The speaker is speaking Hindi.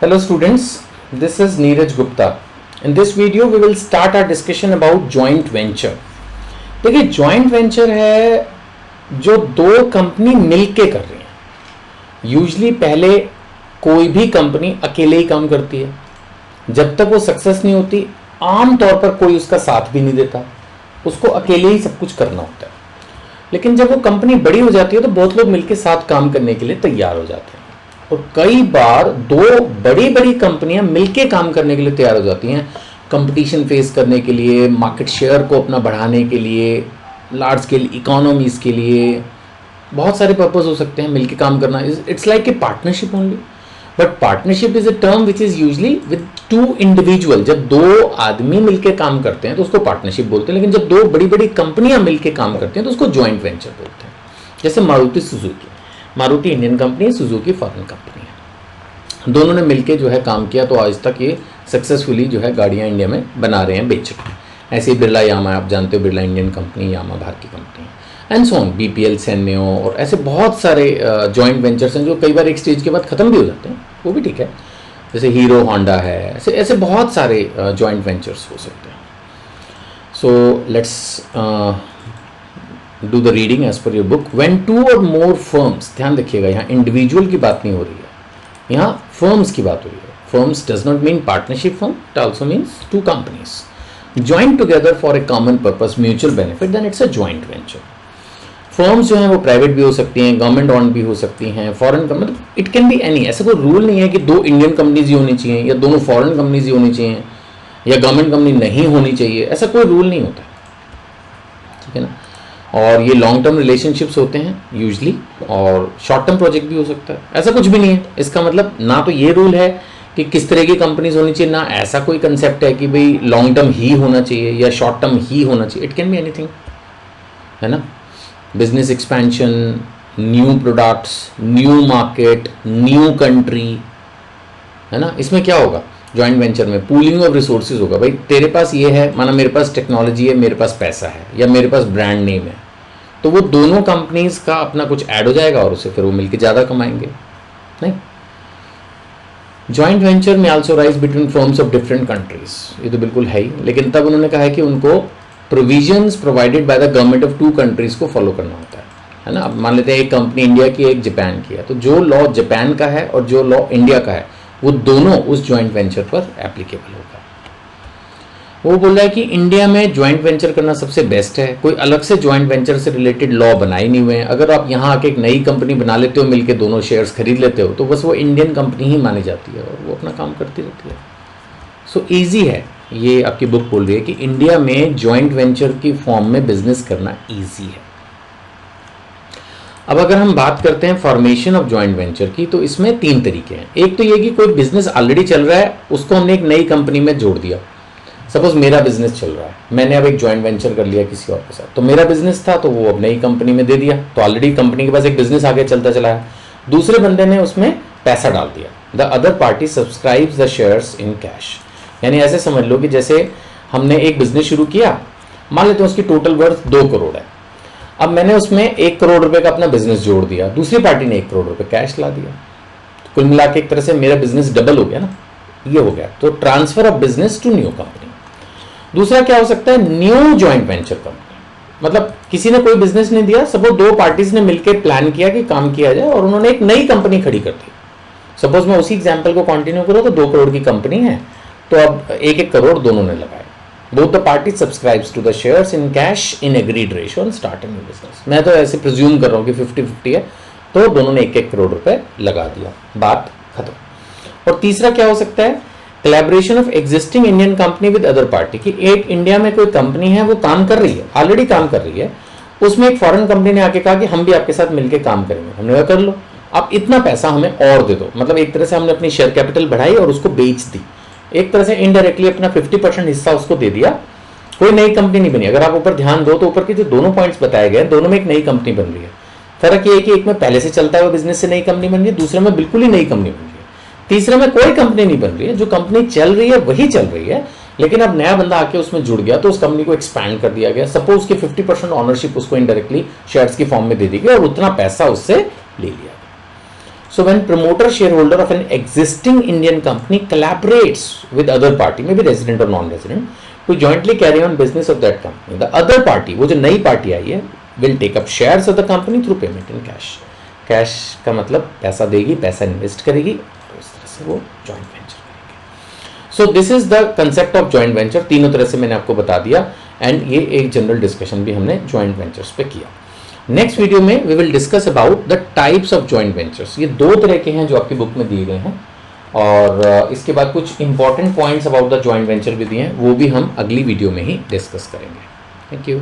Hello students, this is Neeraj Gupta. In this video we will start our discussion about joint venture. देखिए joint venture है जो दो कंपनी मिलके कर रही हैं. यूजली पहले कोई भी कंपनी अकेले ही काम करती है. जब तक वो सक्सेस नहीं होती आम तौर पर कोई उसका साथ भी नहीं देता, उसको अकेले ही सब कुछ करना होता है. लेकिन जब वो कंपनी बड़ी हो जाती है तो बहुत लोग मिलके साथ काम करने के लिए तैयार हो जाते हैं. और कई बार दो बड़ी बड़ी कंपनियां मिलके काम करने के लिए तैयार हो जाती हैं, कंपटीशन फेस करने के लिए, मार्केट शेयर को अपना बढ़ाने के लिए, लार्ज स्केल इकोनॉमीज के लिए. बहुत सारे पर्पस हो सकते हैं मिलके काम करना. It's like a partnership only. But partnership is a term which is usually with two individual. जब दो आदमी मिलके काम करते हैं तो उसको पार्टनरशिप बोलते हैं. लेकिन जब दो बड़ी बड़ी कंपनियां मिलके काम करते हैं तो उसको जॉइंट वेंचर बोलते हैं. जैसे Maruti Suzuki. Maruti Indian company है, सुजुकी फॉरेन कंपनी है. दोनों ने मिलके जो है काम किया तो आज तक ये सक्सेसफुली जो है गाड़ियाँ इंडिया में बना रहे हैं, बेच रहे हैं. ऐसे ही बिरला यामा, आप जानते हो बिरला इंडियन कंपनी, यामा बाहर की कंपनी है. एंड सो ऑन, बीपीएल, सैन्यो और ऐसे बहुत सारे जॉइंट वेंचर्स हैं जो कई बार एक स्टेज के बाद ख़त्म भी हो जाते हैं, वो भी ठीक है. जैसे हीरो होंडा है, ऐसे ऐसे बहुत सारे जॉइंट वेंचर्स हो सकते हैं. So let's do the reading as per your book. When two or more firms, ध्यान रखिएगा यहाँ इंडिविजुअल की बात नहीं हो रही है, यहाँ फर्म्स की बात हो रही है. Firms does not mean partnership firm, it also means two companies join together for a common purpose, mutual benefit, then it's a joint venture. Firms जो हैं वो प्राइवेट भी हो सकती हैं, गवर्नमेंट ऑन भी हो सकती हैं, फॉरेन मतलब इट कैन बी एनी. ऐसा कोई रूल नहीं है कि दो इंडियन कंपनीज ही होनी चाहिए या दोनों फॉरेन कंपनीज ही होनी चाहिए या गवर्नमेंट कंपनी नहीं होनी चाहिए. ऐसा कोई रूल नहीं होता, ठीक है ना. और ये लॉन्ग टर्म रिलेशनशिप्स होते हैं यूजली, और शॉर्ट टर्म प्रोजेक्ट भी हो सकता है. ऐसा कुछ भी नहीं है. इसका मतलब ना तो ये रूल है कि किस तरह की कंपनीज होनी चाहिए, ना ऐसा कोई कंसेप्ट है कि भाई लॉन्ग टर्म ही होना चाहिए या शॉर्ट टर्म ही होना चाहिए. इट कैन बी एनीथिंग, है ना. Business expansion, new products, new market, new country, है ना. इसमें क्या होगा जॉइंट वेंचर में? पूलिंग ऑफ रिसोर्सेज होगा. भाई तेरे पास ये है, माना मेरे पास टेक्नोलॉजी है, मेरे पास पैसा है या मेरे पास ब्रांड नेम है, तो वो दोनों कंपनीज का अपना कुछ ऐड हो जाएगा और उसे फिर वो मिलकर ज़्यादा कमाएंगे. नहीं, जॉइंट वेंचर में also rise between firms of different countries, ये तो बिल्कुल है ही. लेकिन तब उन्होंने कहा है कि उनको provisions provided by the government of two countries को फॉलो करना होता है ना. अब मान लेते हैं एक कंपनी इंडिया की, एक जापान की है, तो जो लॉ जापान का है और जो लॉ इंडिया का है वो दोनों उस जॉइंट वेंचर पर एप्लीकेबल होगा. वो बोल रहा है कि इंडिया में ज्वाइंट वेंचर करना सबसे बेस्ट है. कोई अलग से ज्वाइंट वेंचर से रिलेटेड लॉ बनाए नहीं हुए हैं. अगर आप यहाँ आके एक नई कंपनी बना लेते हो, मिलके दोनों शेयर्स खरीद लेते हो, तो बस वो इंडियन कंपनी ही मानी जाती है और वो अपना काम करती रहती है. सो ईजी है. ये आपकी बुक बोल रही है कि इंडिया में ज्वाइंट वेंचर की फॉर्म में बिजनेस करना ईजी है. अब अगर हम बात करते हैं फॉर्मेशन ऑफ जॉइंट वेंचर की, तो इसमें तीन तरीके हैं. एक तो ये कि कोई बिजनेस ऑलरेडी चल रहा है, उसको हमने एक नई कंपनी में जोड़ दिया. सपोज मेरा बिजनेस चल रहा है, मैंने अब एक जॉइंट वेंचर कर लिया किसी और के साथ. तो मेरा बिजनेस था तो वो अब नई कंपनी में दे दिया, तो ऑलरेडी कंपनी के पास एक बिजनेस आगे चलता चला है. दूसरे बंदे ने उसमें पैसा डाल दिया. The other party subscribes the shares in cash. यानी ऐसे समझ लो कि जैसे हमने एक बिजनेस शुरू किया, मान लेते हैं उसकी टोटल वर्थ 2 करोड़ है. अब मैंने उसमें 1 करोड़ रुपए का अपना बिजनेस जोड़ दिया, दूसरी पार्टी ने 1 करोड़ रुपए कैश ला दिया. तो कुल मिला के एक तरह से मेरा बिजनेस डबल हो गया ना, ये हो गया. तो transfer of business to new company. दूसरा क्या हो सकता है? New joint venture company. मतलब किसी ने कोई बिजनेस नहीं दिया, सपोज दो पार्टीज ने मिलकर प्लान किया कि काम किया जाए और उन्होंने एक नई कंपनी खड़ी कर दी. सपोज मैं उसी एग्जाम्पल को कंटिन्यू करूँ तो 2 करोड़ की कंपनी है, तो अब 1-1 करोड़ दोनों ने लगाए. Both the parties subscribes to the shares in cash in agreed ratio and start a new business. मैं तो ऐसे प्रिज्यूम कर रहा हूँ कि 50-50 है, तो दोनों ने 1-1 करोड़ रुपए लगा दिया, बात खत्म. और तीसरा क्या हो सकता है? Collaboration of existing Indian company with other party. कि एक इंडिया में कोई कंपनी है, वो काम कर रही है, ऑलरेडी काम कर रही है, उसमें एक फॉरेन कंपनी ने आके कहा कि हम भी आपके साथ मिलकर काम करेंगे. हमने कहा कर लो, आप इतना पैसा हमें और दे दो. मतलब एक तरह से हमने अपनी शेयर कैपिटल बढ़ाई और उसको बेच दी. एक तरह से इनडायरेक्टली अपना 50% हिस्सा उसको दे दिया. कोई नई कंपनी नहीं बनी. अगर आप ऊपर ध्यान दो तो ऊपर के जो दोनों पॉइंट्स बताए गए, दोनों में एक नई कंपनी बन रही है. फर्क ये है कि एक में पहले से चलता हुआ बिजनेस से नई कंपनी बन रही है, दूसरे में बिल्कुल ही नई कंपनी बन रही है, तीसरे में कोई कंपनी नहीं बन रही है. जो कंपनी चल रही है वही चल रही है, लेकिन अब नया बंदा आके उसमें जुड़ गया तो उस कंपनी को एक्सपैंड कर दिया गया. सपोज कि 50% ऑनरशिप उसको इनडायरेक्टली शेयर्स की फॉर्म में दे दी गई और उतना पैसा उससे ले लिया गया. So when promoter shareholder of an existing Indian company collaborates with other party, maybe resident or non-resident, to jointly carry on business of that company, the other party, वो जो नई पार्टी आई है, will take up shares of the company through payment in cash. Cash का मतलब पैसा देगी, पैसा इन्वेस्ट करेगी, तो इस तरह से वो जॉइंट वेंचर करेंगे. So this is the concept of joint venture. तीनों तरह से मैंने आपको बता दिया एंड ये एक जनरल डिस्कशन भी हमने जॉइंट वेंचर्स पे किया. नेक्स्ट वीडियो में we will discuss about the types of joint ventures. ये 2 तरह के हैं जो आपकी बुक में दिए गए हैं, और इसके बाद कुछ important points about the joint venture भी दिए हैं, वो भी हम अगली वीडियो में ही डिस्कस करेंगे. Thank you.